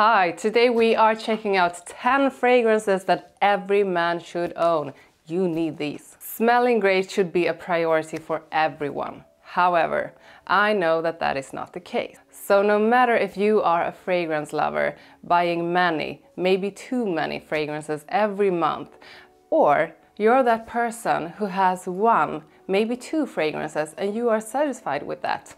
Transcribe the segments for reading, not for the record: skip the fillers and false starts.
Hi, today we are checking out 10 fragrances that every man should own. You need these. Smelling great should be a priority for everyone. However, I know that that is not the case. So no matter if you are a fragrance lover, buying many, maybe too many fragrances every month, or you're that person who has one, maybe two fragrances and you are satisfied with that,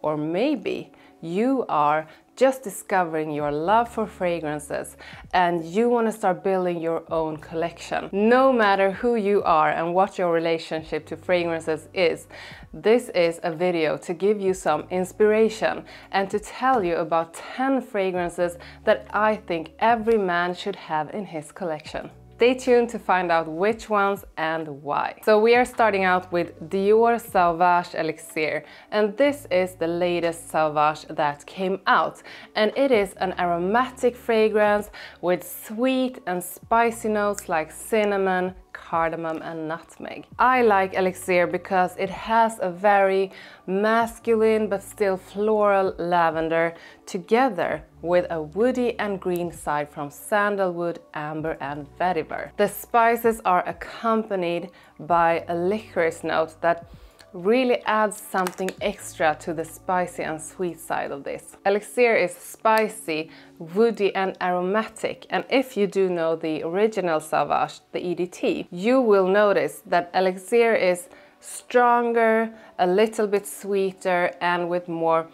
or maybe you are just discovering your love for fragrances and you want to start building your own collection. No matter who you are and what your relationship to fragrances is, this is a video to give you some inspiration and to tell you about 10 fragrances that I think every man should have in his collection. Stay tuned to find out which ones and why. So we are starting out with Dior Sauvage Elixir, and this is the latest Sauvage that came out, and it is an aromatic fragrance with sweet and spicy notes like cinnamon, cardamom and nutmeg. I like Elixir because it has a very masculine but still floral lavender together with a woody and green side from sandalwood, amber and vetiver. The spices are accompanied by a licorice note that really adds something extra to the spicy and sweet side of this. Elixir is spicy, woody and aromatic, and if you do know the original Sauvage, the EDT, you will notice that Elixir is stronger, a little bit sweeter and with more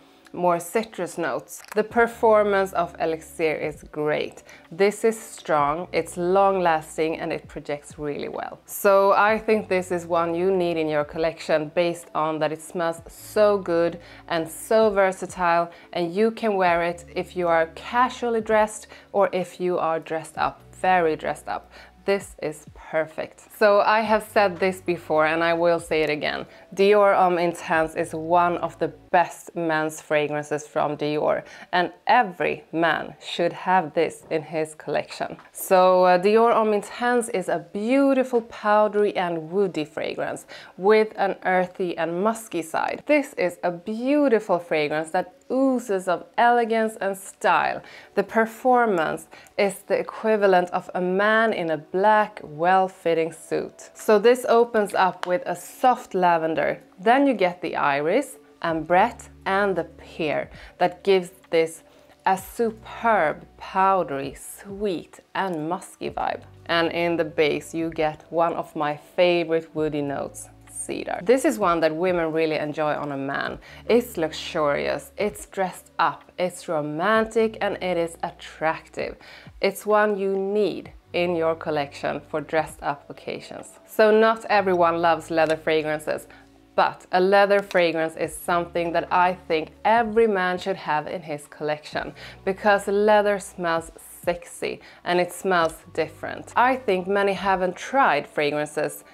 citrus notes. The performance of Elixir is great. This is strong, it's long lasting and it projects really well. So I think this is one you need in your collection based on that it smells so good and so versatile, and you can wear it if you are casually dressed or if you are dressed up, very dressed up. This is perfect. So I have said this before and I will say it again. Dior Homme Intense is one of the best men's fragrances from Dior, and every man should have this in his collection. So Dior Homme Intense is a beautiful powdery and woody fragrance with an earthy and musky side. This is a beautiful fragrance that oozes of elegance and style. The performance is the equivalent of a man in a black, well-fitting suit. So this opens up with a soft lavender. Then you get the iris, ambrette and the pear that gives this a superb, powdery, sweet and musky vibe. And in the base you get one of my favorite woody notes, cedar. This is one that women really enjoy on a man. It's luxurious, it's dressed up, it's romantic and it is attractive. It's one you need in your collection for dressed up occasions. So not everyone loves leather fragrances, but a leather fragrance is something that I think every man should have in his collection because leather smells sexy and it smells different. I think many haven't tried fragrances,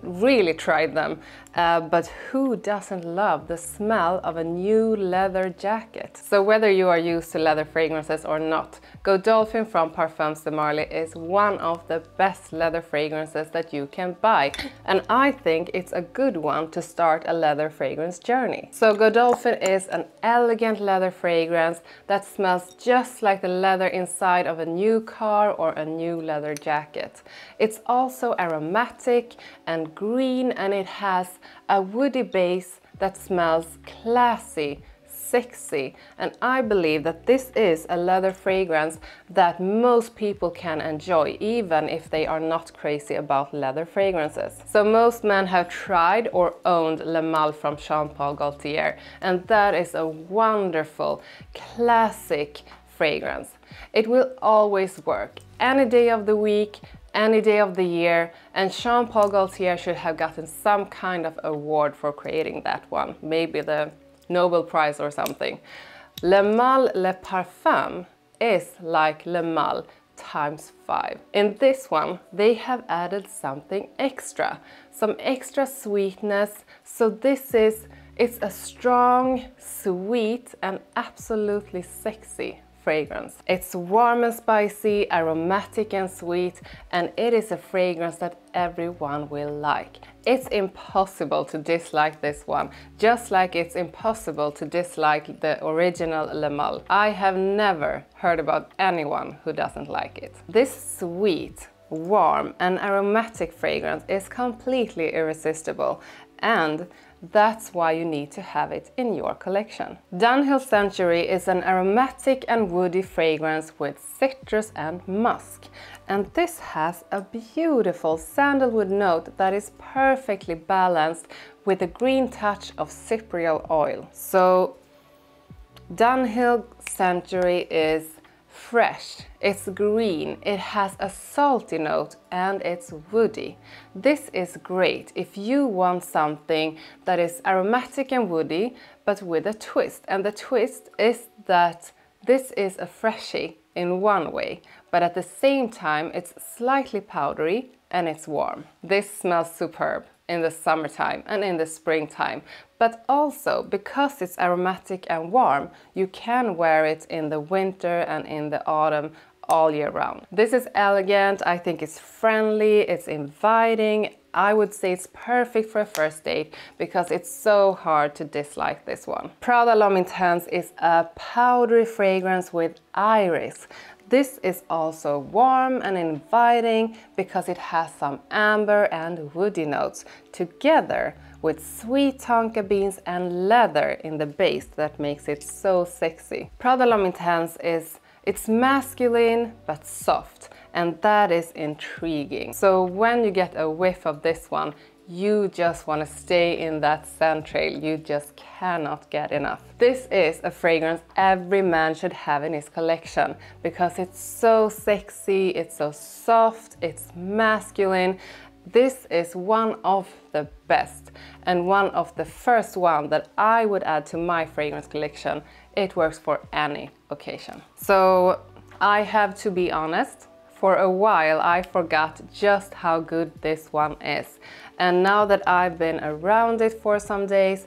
really tried them, but who doesn't love the smell of a new leather jacket? So whether you are used to leather fragrances or not, Godolphin from Parfums de Marly is one of the best leather fragrances that you can buy, and I think it's a good one to start a leather fragrance journey. So Godolphin is an elegant leather fragrance that smells just like the leather inside of a new car or a new leather jacket. It's also aromatic and green, and it has a woody base that smells classy, sexy, and I believe that this is a leather fragrance that most people can enjoy, even if they are not crazy about leather fragrances. So most men have tried or owned Le Male from Paul Gaultier, and that is a wonderful, classic fragrance. It will always work any day of the week, any day of the year, and Paul Gaultier should have gotten some kind of award for creating that one, maybe the Nobel Prize or something. Le Male Le Parfum is like Le Male times 5. In this one, they have added something extra, some extra sweetness. So it's a strong, sweet and absolutely sexy fragrance. It's warm and spicy, aromatic and sweet, and it is a fragrance that everyone will like. It's impossible to dislike this one, just like it's impossible to dislike the original Le Male. I have never heard about anyone who doesn't like it. This sweet, warm and aromatic fragrance is completely irresistible, and that's why you need to have it in your collection. DUNHILL Century is an aromatic and woody fragrance with citrus and musk. And this has a beautiful sandalwood note that is perfectly balanced with a green touch of cypriol oil. So DUNHILL Century is fresh, it's green, it has a salty note, and it's woody. This is great if you want something that is aromatic and woody, but with a twist. And the twist is that this is a freshie in one way, but at the same time it's slightly powdery and it's warm. This smells superb in the summertime and in the springtime, but also because it's aromatic and warm, you can wear it in the winter and in the autumn all year round. This is elegant, I think it's friendly, it's inviting. I would say it's perfect for a first date because it's so hard to dislike this one. Prada L'Homme Intense is a powdery fragrance with iris. This is also warm and inviting because it has some amber and woody notes together with sweet tonka beans and leather in the base that makes it so sexy. Prada L'Homme Intense it's masculine but soft, and that is intriguing. So when you get a whiff of this one, you just want to stay in that scent trail. You just cannot get enough. This is a fragrance every man should have in his collection because it's so sexy, it's so soft, it's masculine. This is one of the best and one of the first one that I would add to my fragrance collection. It works for any occasion. So I have to be honest, for a while I forgot just how good this one is. And now that I've been around it for some days,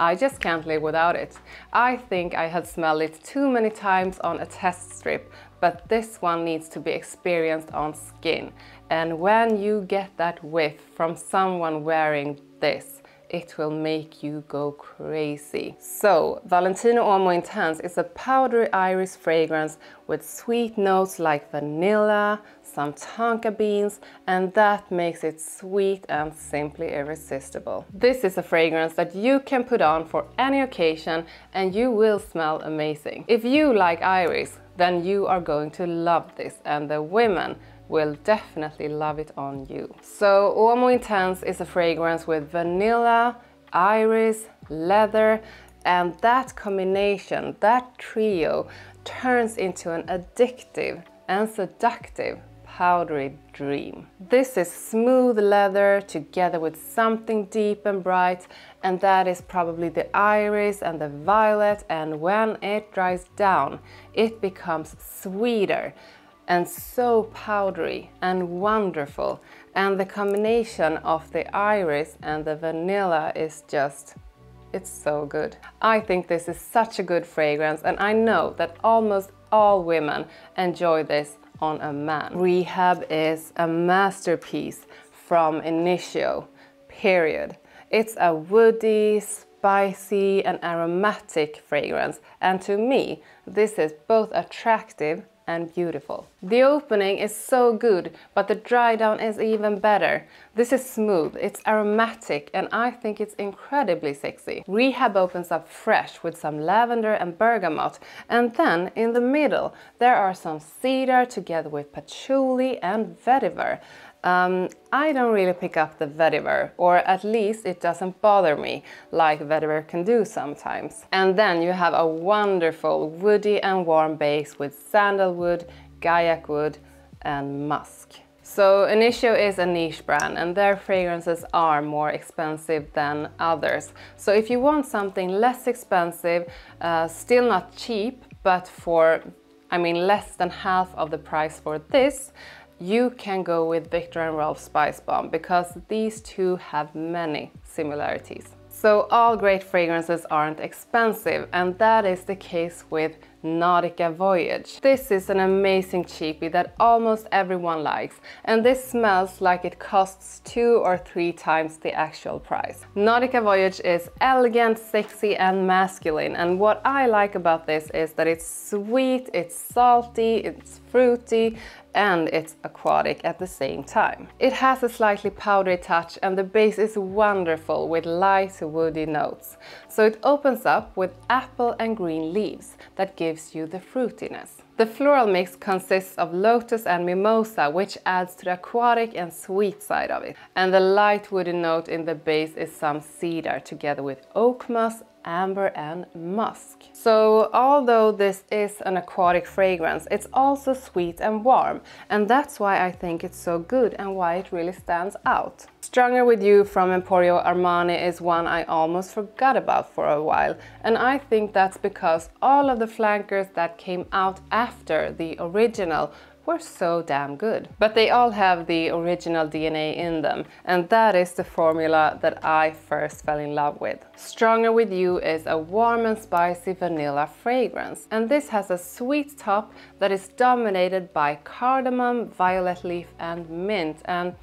I just can't live without it. I think I had smelled it too many times on a test strip, but this one needs to be experienced on skin. And when you get that whiff from someone wearing this, it will make you go crazy. So, Valentino UOMO Intense is a powdery iris fragrance with sweet notes like vanilla, some tonka beans, and that makes it sweet and simply irresistible. This is a fragrance that you can put on for any occasion and you will smell amazing. If you like iris, then you are going to love this, and the women will definitely love it on you. So UOMO Intense is a fragrance with vanilla, iris, leather, and that combination, that trio, turns into an addictive and seductive powdery dream. This is smooth leather together with something deep and bright, and that is probably the iris and the violet, and when it dries down, it becomes sweeter and so powdery and wonderful, and the combination of the iris and the vanilla is just, it's so good. I think this is such a good fragrance, and I know that almost all women enjoy this on a man. REHAB is a masterpiece from Initio, period. It's a woody, spicy and aromatic fragrance, and to me this is both attractive and beautiful. The opening is so good, but the dry down is even better. This is smooth, it's aromatic, and I think it's incredibly sexy. REHAB opens up fresh with some lavender and bergamot, and then in the middle there are some cedar together with patchouli and vetiver. I don't really pick up the vetiver, or at least it doesn't bother me like vetiver can do sometimes. And then you have a wonderful woody and warm base with sandalwood, gaiac wood and musk. So Initio is a niche brand and their fragrances are more expensive than others. So if you want something less expensive, still not cheap, but for, I mean, less than half of the price for this, you can go with Viktor & Rolf Spice Bomb because these two have many similarities. So all great fragrances aren't expensive, and that is the case with Nautica Voyage. This is an amazing cheapie that almost everyone likes, and this smells like it costs 2 or 3 times the actual price. Nautica Voyage is elegant, sexy and masculine, and what I like about this is that it's sweet, it's salty, it's fruity, and it's aquatic at the same time. It has a slightly powdery touch and the base is wonderful with light woody notes. So it opens up with apple and green leaves that gives you the fruitiness. The floral mix consists of lotus and mimosa, which adds to the aquatic and sweet side of it. And the light woody note in the base is some cedar together with oak moss, amber and musk. So although this is an aquatic fragrance, it's also sweet and warm, and that's why I think it's so good and why it really stands out. Stronger With You from Emporio Armani is one I almost forgot about for a while, and I think that's because all of the flankers that came out after the original were so damn good. But they all have the original DNA in them, and that is the formula that I first fell in love with. Stronger With You is a warm and spicy vanilla fragrance, and this has a sweet top that is dominated by cardamom, violet leaf and mint, and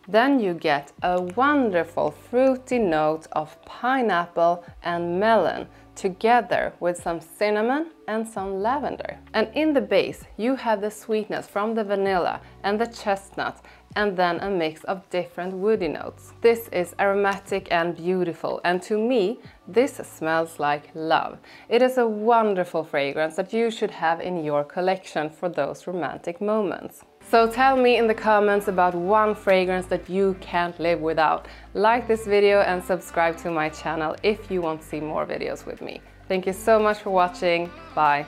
then you get a wonderful fruity note of pineapple and melon together with some cinnamon and some lavender. And in the base you have the sweetness from the vanilla and the chestnut, and then a mix of different woody notes. This is aromatic and beautiful, and to me this smells like love. It is a wonderful fragrance that you should have in your collection for those romantic moments. So tell me in the comments about one fragrance that you can't live without. Like this video and subscribe to my channel if you want to see more videos with me. Thank you so much for watching. Bye.